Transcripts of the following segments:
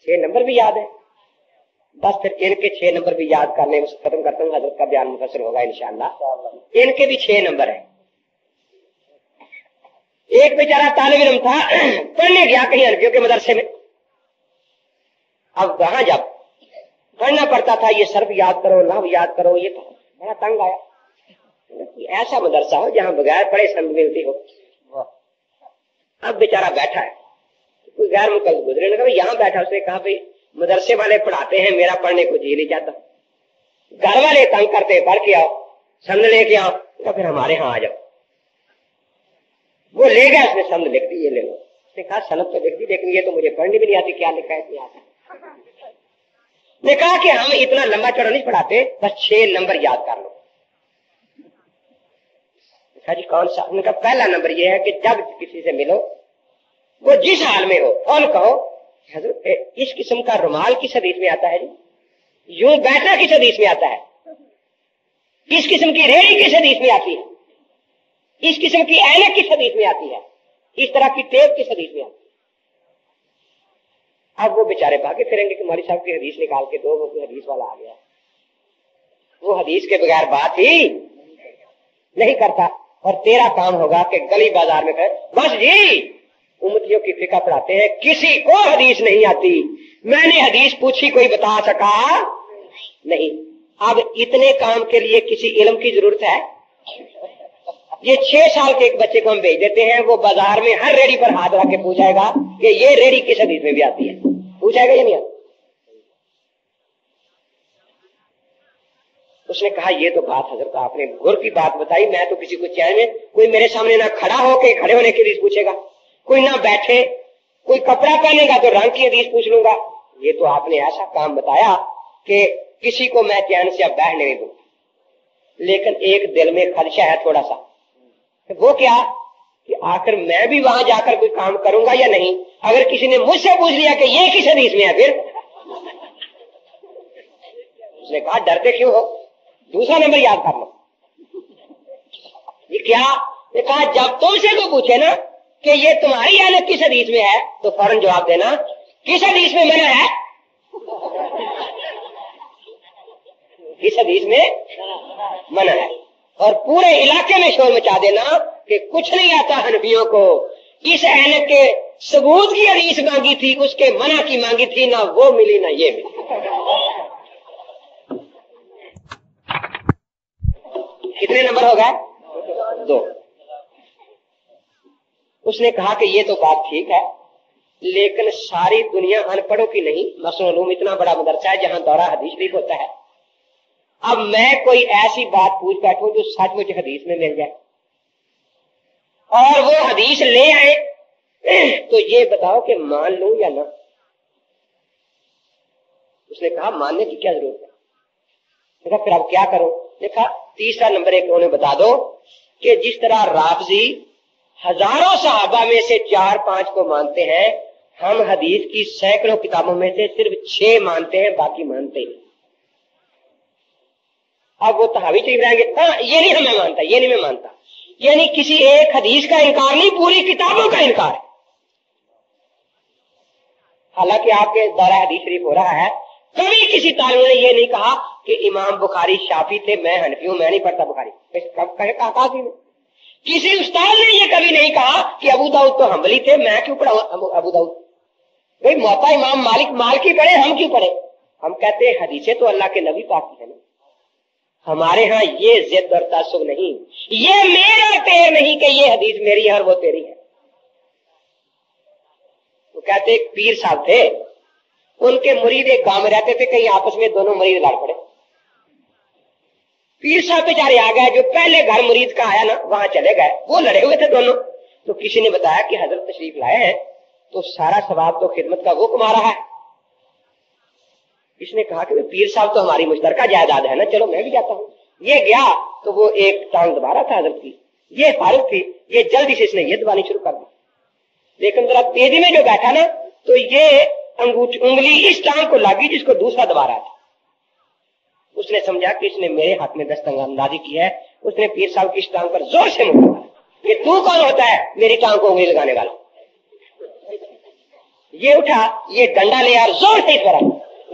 6 number भी याद है। बस फिर इनके 6 नंबर भी याद करने खत्म करता हूँ, हजरत का बयान मुफस्सर होगा इंशाअल्लाह। इनके भी 6 नंबर है। एक बेचारा तालिब इल्म था, पढ़ने गया कहीं हनफियों के मदरसे में। अब वहां जब पढ़ना पड़ता था, ये सर्फ याद करो, नाहव याद करो, ये बड़ा तंग आया। ऐसा मदरसा हो जहां बगैर पढ़े समझ मिलती हो। अब बेचारा बैठा है, कोई गैर मुकल गुजरे ने कहा यहाँ बैठा। उसने कहा भाई मदरसे वाले पढ़ाते हैं, मेरा पढ़ने को जी नहीं चाहता, घर वाले तंग करते, पढ़ के आओ, समझ लेके आओ। तो फिर हमारे यहाँ आ जाओ। वो ले गया, उसने समझ लिख दी, ये ले लो। उसने कहा सनद तो लिख दी, लेकिन ये तो मुझे पढ़नी भी नहीं आती, क्या लिखा है नहीं आता। ने कहा कि हम इतना लंबा चौड़ा नहीं पढ़ाते, बस 6 नंबर याद कर लो। जी कौन सा? उनका पहला नंबर ये है कि जब किसी से मिलो, वो जिस हाल में हो, और कहो हज़रत इस किस्म का रुमाल किस हदीस में आता है जी, यूं बैठना किस हदीस में आता है, इस किस्म की रेड़ी किस हदीस में आती है, इस किस्म की ऐनक किस हदीस में आती है, इस तरह की टेप किस हदीस में आती है। अब वो बेचारे भागे फिरेंगे कि मौलवी साहब की हदीस निकाल के दो, वो हदीस वाला आ गया, वो हदीस के बगैर बात ही नहीं करता। और तेरा काम होगा कि गली बाजार में बस जी उम्मतियों की फिका पढ़ाते हैं, किसी को हदीस नहीं आती, मैंने हदीस पूछी कोई बता सका नहीं। अब इतने काम के लिए किसी इल्म की जरूरत है? ये 6 साल के एक बच्चे को हम भेज देते हैं, वो बाजार में हर रेडी पर हाथ रख के पूछाएगा कि ये रेडी किस हदीस में भी आती है, पूछाएगा या नहीं आती? उसने कहा ये तो बात हजरत आपने गुर की बात बताई, मैं तो किसी को चाहे में कोई मेरे सामने ना खड़ा होके खड़े होने की हदीस पूछेगा, कोई ना बैठे, कोई कपड़ा पहनेगा तो रंग की हदीस पूछ लूंगा। ये तो आपने ऐसा काम बताया कि किसी को मैं चैन से अब बैठने नहीं दूंगा। लेकिन एक दिल में खदशा है थोड़ा सा, वो क्या कि आखिर मैं भी वहां जाकर कोई काम करूंगा या नहीं। अगर किसी ने मुझसे पूछ लिया कि ये किस हदीस में है, फिर उसने कहा डरते क्यों हो, दूसरा नंबर याद कर लो। ये क्या? ये कहा जब तुमसे कोई पूछे ना कि ये तुम्हारी ऐनक किस हदीस में है, तो फौरन जवाब देना किस हदीस में मना है, किस हदीस में मना है। और पूरे इलाके में शोर मचा देना कि कुछ नहीं आता हनफियों को, इस ऐनक के सबूत की हदीस मांगी थी, उसके मना की मांगी थी, ना वो मिली ना ये मिली। कितने नंबर हो गए? 2। उसने कहा कि ये तो बात ठीक है, लेकिन सारी दुनिया अनपढ़ों की नहीं, मसलूम इतना बड़ा मदरसा है जहां दौरा हदीस भी होता है। अब मैं कोई ऐसी बात पूछ बैठूं जो सचमुच हदीस में मिल जाए और वो हदीस ले आए, तो ये बताओ कि मान लूं या ना। उसने कहा मानने की क्या जरूरत है। देखा फिर अब क्या करो। देखा तीसरा नंबर एक उन्हें बता दो कि जिस तरह राफजी हजारों सहाबा में से 4-5 को मानते हैं, हम हदीस की सैकड़ों किताबों में से सिर्फ 6 मानते हैं, बाकी मानते नहीं। अब वो तहावी चीज रहेंगे, हाँ ये नहीं हमें मानता, ये नहीं मैं मानता, यानी किसी एक हदीस का इनकार नहीं, पूरी किताबों का इनकार है। हालांकि आपके दौरा हदीस शरीफ हो रहा है, कभी किसी तालिब ने ये नहीं कहा कि इमाम बुखारी शाफी थे, मैं हनफी हूं, मैं नहीं पढ़ता बुखारी। कब कहा किसी उस्ताद ने ये कभी नहीं कहा कि अबू दाऊद तो हम्बली थे, मैं क्यों पढ़ा अबू दाऊद। भाई मोता इमाम मालिक मालकी पढ़े, हम क्यों पढ़े। हम कहते हैं हदीसें तो अल्लाह के नबी पाक की है ना। हमारे यहाँ ये जिद और तासुब नहीं, ये मेरा तेर नहीं कि ये हदीस मेरी है और वो तेरी है। वो कहते एक पीर साहब थे, उनके मुरीद एक गांव में रहते थे, कहीं आपस में दोनों मुरीद लड़ पड़े। पीर साहब बेचारे आ गए, जो पहले घर मुरीद का आया ना वहां चले गए, वो लड़े हुए थे दोनों। तो किसी ने बताया कि हजरत तशरीफ लाए हैं, तो सारा सवाब तो खिदमत का वो कमा रहा है। इसने कहा कि पीर साहब तो हमारी मुश्तरका जायदाद है ना, चलो मैं भी जाता हूँ। ये गया तो वो एक टांग दबा रहा था हजरत की, ये फारिग थी, ये जल्दी से इसने ये दबानी शुरू कर दी। लेकिन जरा तेजी में जो बैठा ना, तो ये उंगली इस टांग को लगी जिसको दूसरा दबा रहा था। उसने समझा कि इसने मेरे हाथ में दस्तंदाजी की है। उसने पीर साहब की इस टांग पर जोर से मुड़ा कि तू कौन होता है मेरी टांग को उंगली लगाने वाला। ये उठा, ये डंडा ले यार, जोर से इस पर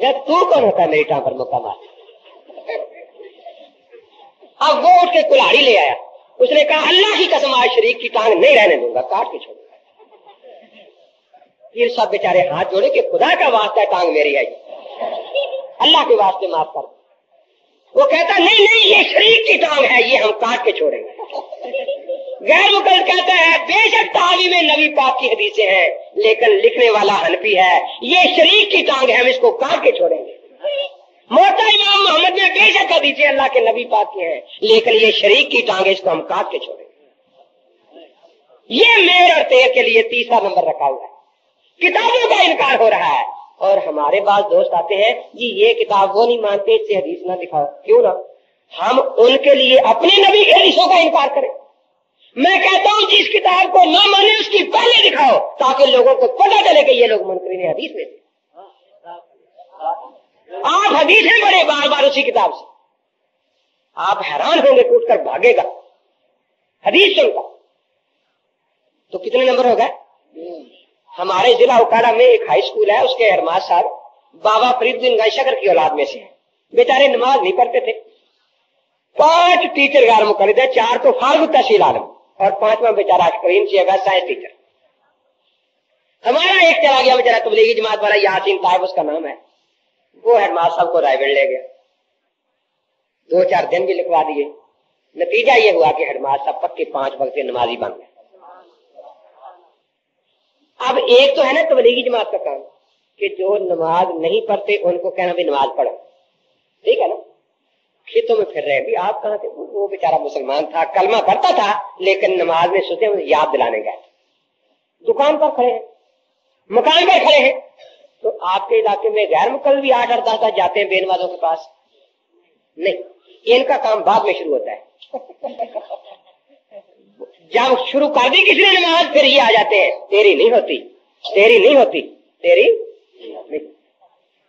जब तू कौन होता है मेरी टांग पर मुक्का मार। अब वो उठ के कुल्हाड़ी ले आया, उसने कहा अल्लाह की कसम आज शरीक की टांग नहीं रहने दूंगा, काट के छोड़ूंगा। ये सब बेचारे हाथ जोड़े कि खुदा का वास्ता टांग मेरी आई, अल्लाह के वास्ते माफ कर। वो कहता नहीं नहीं ये शरीक की टांग है, ये हम काट के छोड़ेंगे। गैर मुकल्लद कहता है बेशक तालीम नबी पाक की हदीसें हैं, लेकिन लिखने वाला हनफी है, ये शरीक की टांग है, हम इसको काट के छोड़ेंगे। मोहता इमाम मोहम्मद में बेशक हदीसें अल्लाह के नबी पाक की हैं, लेकिन ये शरीक की टांग है, इसको हम काट के छोड़ेंगे। ये मेर और तेर के लिए तीसरा नंबर रखा हुआ है। किताबों का इनकार हो रहा है, और हमारे पास दोस्त आते हैं जी ये किताब वो नहीं मानते, इससे हदीस ना दिखाओ। क्यों ना, हम उनके लिए अपने नबी के हदीसों का इनकार करें। मैं कहता हूं जिस किताब को ना माने उसकी पहले दिखाओ, ताकि लोगों को पता चले कि ये लोग मुनकरीन हदीस में थे। आप हदीसें पढ़े बार बार उसी किताब से, आप हैरान होंगे, टूट कर भागेगा हदीस सुनकर। तो कितने नंबर हो गए? हमारे जिला उकाड़ा में एक हाई स्कूल है, उसके हेडमास्टर साहब बाबा फरीदुद्दीन गंशकर की औलाद में से हैं। बेचारे नमाज नहीं पढ़ते थे। 5 टीचर गैर मुकल्लद है, 4 तो फारूक तहसील आलम और 5वां बेचारा करीम सिंह साइंस टीचर। हमारा एक चला गया बेचारा तबलीगी जमात वाला यासीन ताइब उसका नाम है, वो हेडमास्टर साहब को रायगढ़ ले गया। 2-4 दिन भी लिखवा दिए। नतीजा ये हुआ कि हेडमास्टर साहब पक्के 5 वक्त के नमाजी बन गए। अब एक तो है ना तबलीगी जमात का काम कि जो नमाज नहीं पढ़ते उनको कहना भी नमाज पढ़ो, ठीक है ना। खेतों में फिर रहे भी आप कहाँ थे, वो बेचारा मुसलमान था, कलमा पढ़ता था, लेकिन नमाज में सोचे याद दिलाने गए। दुकान पर खड़े हैं, मकान पर खड़े हैं, तो आपके इलाके में गैर मुकल्लद भी 8 और 10 जाते हैं बेनमाजों के पास? नहीं, इनका काम बाद में शुरू होता है। जब शुरू कर दी किसी ने नमाज, फिर ये आ जाते हैं तेरी नहीं होती, तेरी नहीं होती, तेरी नहीं।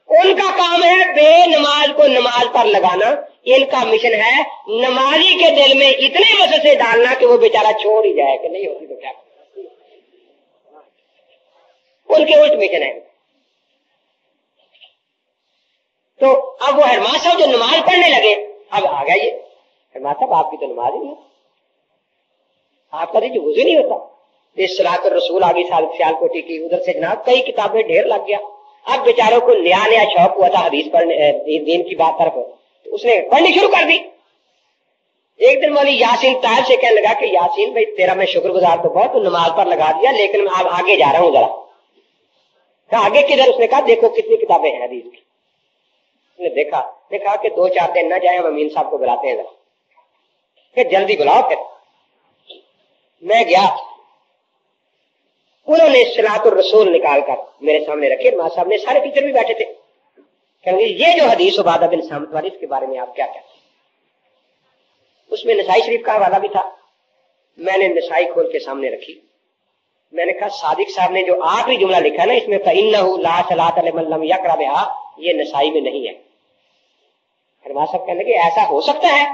उनका काम है बेनमाज को नमाज पर लगाना। इनका मिशन है नमाजी के दिल में इतने वसवसे डालना कि वो बेचारा छोड़ ही जाए कि नहीं होती तो क्या। उनके उल्ट मिशन है। तो अब वो हेडमास्टर साहब जो नमाज पढ़ने लगे, अब आ गया ये हेडमास्टर साहब आपकी तो नमाज ही नहीं, आपका तो वुज़ू नहीं होता। इस सलातुर रसूल आगे सियालकोटी की, उधर से जनाब कई किताबें ढेर लग गया। अब बेचारों को नया नया शौक हुआ था हदीस पढ़ने, दीन की बात तरफ, तो उसने पढ़नी शुरू कर दी। एक दिन वाली यासीन ताइब से कहने लगा कि यासीन भाई तेरा मैं शुक्रगुजार तो बहुत, तो नमाज पर लगा दिया, लेकिन मैं अब आगे जा रहा हूँ जरा। तो आगे किधर? उसने कहा देखो कितनी किताबें हैं हदीस की। उसने देखा कि 2-4 दिन न जाए, हम अमीन साहब को बुलाते हैं जरा, फिर जल्दी बुलाओ। फिर मैं गया, उन्होंने सलातुर रसूल निकाल कर मेरे सामने रखे। मां साहब ने, सारे टीचर भी बैठे थे। कहेंगे ये जो हदीस उबादा बिन सामित वाली, इसके बारे में आप क्या कहते हैं? उसमें नसाई शरीफ का हवाला भी था। मैंने नसाई खोल के सामने रखी। मैंने कहा सादिक साहब ने जो आखिरी जुमला लिखा है ना इसमें, फइन्नहु ला सलात लिमन लम यक़रा बिहा, ये नसाई में नहीं है। हरवा साहब कहने लगे ऐसा हो सकता है?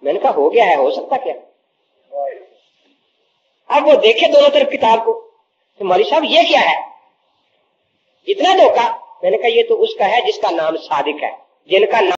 मैंने कहा हो गया है, हो सकता क्या। अब वो देखे दोनों तरफ किताब को, तो मौलवी साहब ये क्या है, इतना धोखा। मैंने कहा ये तो उसका है जिसका नाम सादिक है, जिनका नाम